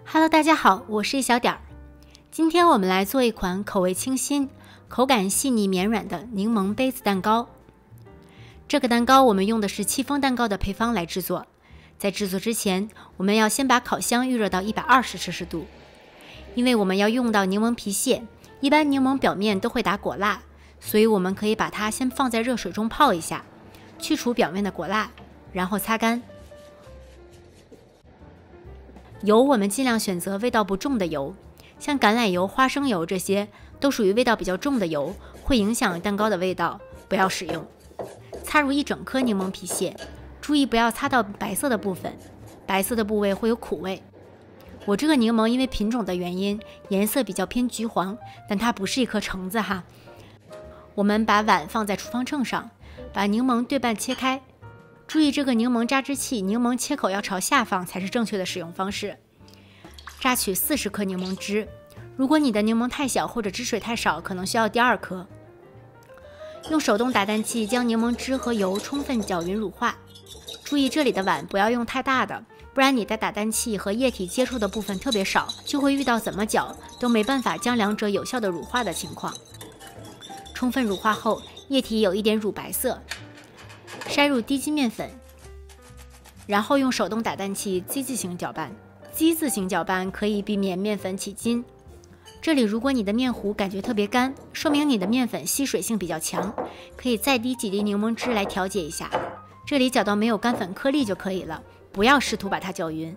Hello， 大家好，我是一小点儿。今天我们来做一款口味清新、口感细腻绵软的柠檬杯子蛋糕。这个蛋糕我们用的是戚风蛋糕的配方来制作。在制作之前，我们要先把烤箱预热到120摄氏度，因为我们要用到柠檬皮屑，一般柠檬表面都会打果蜡，所以我们可以把它先放在热水中泡一下，去除表面的果蜡，然后擦干。油我们尽量选择味道不重的油，像橄榄油、花生油这些都属于味道比较重的油，会影响蛋糕的味道，不要使用。擦入一整颗柠檬皮屑，注意不要擦到白色的部分，白色的部位会有苦味。我这个柠檬因为品种的原因，颜色比较偏橘黄，但它不是一颗橙子哈。我们把碗放在厨房秤上，把柠檬对半切开。注意这个柠檬榨汁器，柠檬切口要朝下方才是正确的使用方式。榨取40克柠檬汁，如果你的柠檬太小或者汁水太少，可能需要第2颗。用手动打蛋器将柠檬汁和油充分搅匀乳化。注意这里的碗不要用太大的，不然你的打蛋器和液体接触的部分特别少，就会遇到怎么搅都没办法将两者有效的乳化的情况。充分乳化后，液体有一点乳白色。筛入低筋面粉，然后用手动打蛋器 Z 字形搅拌。Z 字形搅拌可以避免面粉起筋。这里如果你的面糊感觉特别干，说明你的面粉吸水性比较强，可以再滴几滴柠檬汁来调节一下。这里搅到没有干粉颗粒就可以了，不要试图把它搅匀。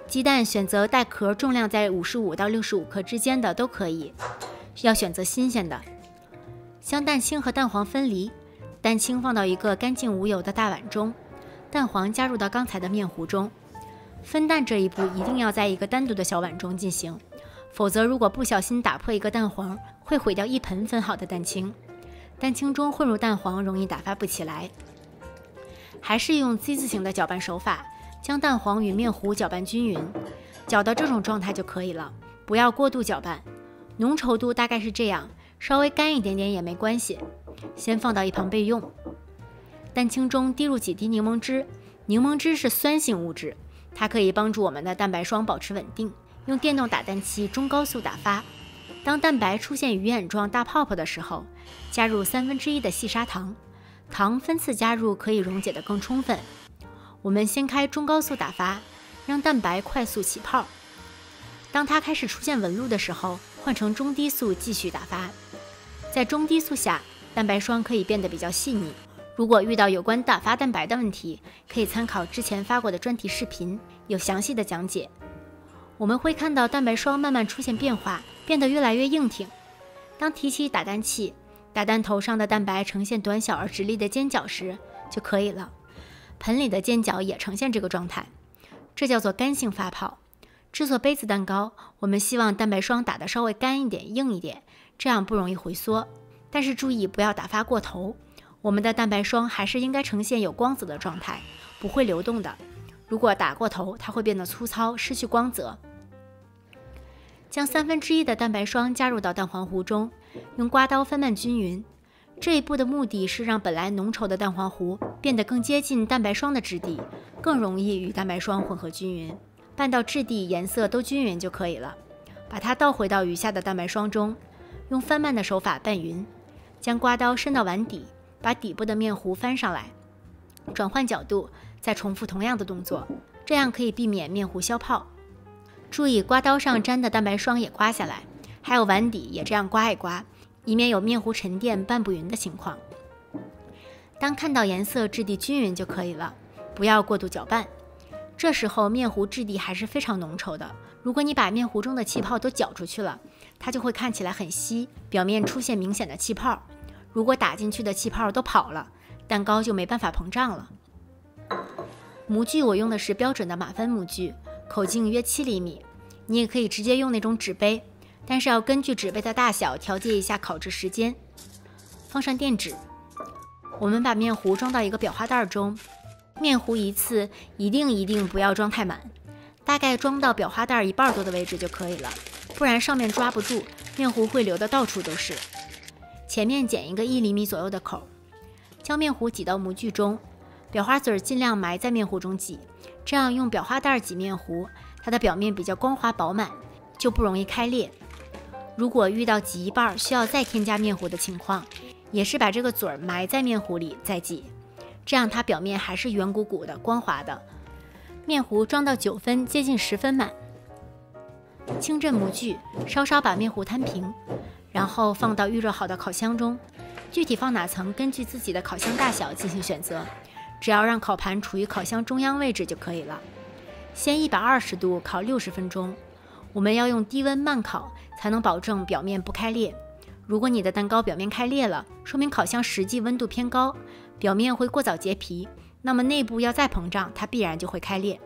鸡蛋选择带壳，重量在55到65克之间的都可以，要选择新鲜的。将蛋清和蛋黄分离。蛋清放到一个干净无油的大碗中，蛋黄加入到刚才的面糊中。分蛋这一步一定要在一个单独的小碗中进行，否则如果不小心打破一个蛋黄，会毁掉一盆分好的蛋清。蛋清中混入蛋黄容易打发不起来。还是用 Z 字形的搅拌手法，将蛋黄与面糊搅拌均匀，搅到这种状态就可以了，不要过度搅拌。浓稠度大概是这样，稍微干一点点也没关系。先放到一旁备用。蛋清中滴入几滴柠檬汁，柠檬汁是酸性物质，它可以帮助我们的蛋白霜保持稳定。用电动打蛋器中高速打发，当蛋白出现鱼眼状大泡泡的时候，加入1/3的细砂糖，糖分次加入可以溶解得更充分。我们先开中高速打发，让蛋白快速起泡。当它开始出现纹路的时候，换成中低速继续打发。在中低速下，蛋白霜可以变得比较细腻。如果遇到有关打发蛋白的问题，可以参考之前发过的专题视频，有详细的讲解。我们会看到蛋白霜慢慢出现变化，变得越来越硬挺。当提起打蛋器，打蛋头上的蛋白呈现短小而直立的尖角时就可以了。盆里的尖角也呈现这个状态，这叫做干性发泡。制作杯子蛋糕，我们希望蛋白霜打得稍微干一点、硬一点，这样不容易回缩。但是注意不要打发过头，我们的蛋白霜还是应该呈现有光泽的状态，不会流动的。如果打过头，它会变得粗糙，失去光泽。将1/3的蛋白霜加入到蛋黄糊中，用刮刀翻拌均匀。这一步的目的是让本来浓稠的蛋黄糊变得更接近蛋白霜的质地，更容易与蛋白霜混合均匀。拌到质地、颜色都均匀就可以了。把它倒回到余下的蛋白霜中，用翻拌的手法拌匀。将刮刀伸到碗底，把底部的面糊翻上来，转换角度，再重复同样的动作，这样可以避免面糊消泡。注意刮刀上沾的蛋白霜也刮下来，还有碗底也这样刮一刮，以免有面糊沉淀拌不匀的情况。当看到颜色、质地均匀就可以了，不要过度搅拌。这时候面糊质地还是非常浓稠的，如果你把面糊中的气泡都搅出去了，它就会看起来很稀，表面出现明显的气泡。如果打进去的气泡都跑了，蛋糕就没办法膨胀了。模具我用的是标准的马芬模具，口径约7厘米。你也可以直接用那种纸杯，但是要根据纸杯的大小调节一下烤制时间。放上垫纸，我们把面糊装到一个裱花袋中，面糊一次一定不要装太满，大概装到裱花袋1半多的位置就可以了，不然上面抓不住，面糊会流得到处都是。前面剪一个1厘米左右的口，将面糊挤到模具中，裱花嘴尽量埋在面糊中挤，这样用裱花袋挤面糊，它的表面比较光滑饱满，就不容易开裂。如果遇到挤一半需要再添加面糊的情况，也是把这个嘴儿埋在面糊里再挤，这样它表面还是圆鼓鼓的、光滑的。面糊装到9分，接近10分满。轻震模具，稍稍把面糊摊平，然后放到预热好的烤箱中。具体放哪层，根据自己的烤箱大小进行选择，只要让烤盘处于烤箱中央位置就可以了。先120度烤60分钟，我们要用低温慢烤，才能保证表面不开裂。如果你的蛋糕表面开裂了，说明烤箱实际温度偏高，表面会过早结皮，那么内部要再膨胀，它必然就会开裂。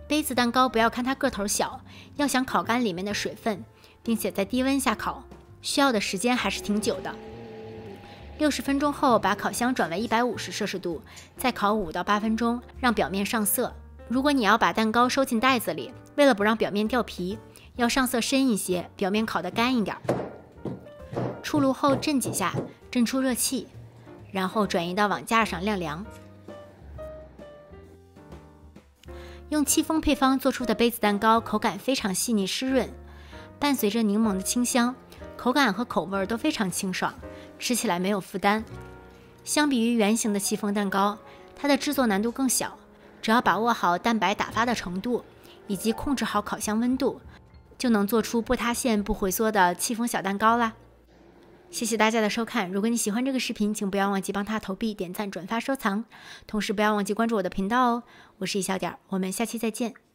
杯子蛋糕不要看它个头小，要想烤干里面的水分，并且在低温下烤，需要的时间还是挺久的。60分钟后，把烤箱转为150摄氏度，再烤5到8分钟，让表面上色。如果你要把蛋糕收进袋子里，为了不让表面掉皮，要上色深一些，表面烤得干一点。出炉后震几下，震出热气，然后转移到网架上晾凉。用戚风配方做出的杯子蛋糕口感非常细腻湿润，伴随着柠檬的清香，口感和口味都非常清爽，吃起来没有负担。相比于圆形的戚风蛋糕，它的制作难度更小，只要把握好蛋白打发的程度，以及控制好烤箱温度，就能做出不塌陷不回缩的戚风小蛋糕啦。谢谢大家的收看，如果你喜欢这个视频，请不要忘记帮它投币、点赞、转发、收藏，同时不要忘记关注我的频道哦。我是一小点，我们下期再见。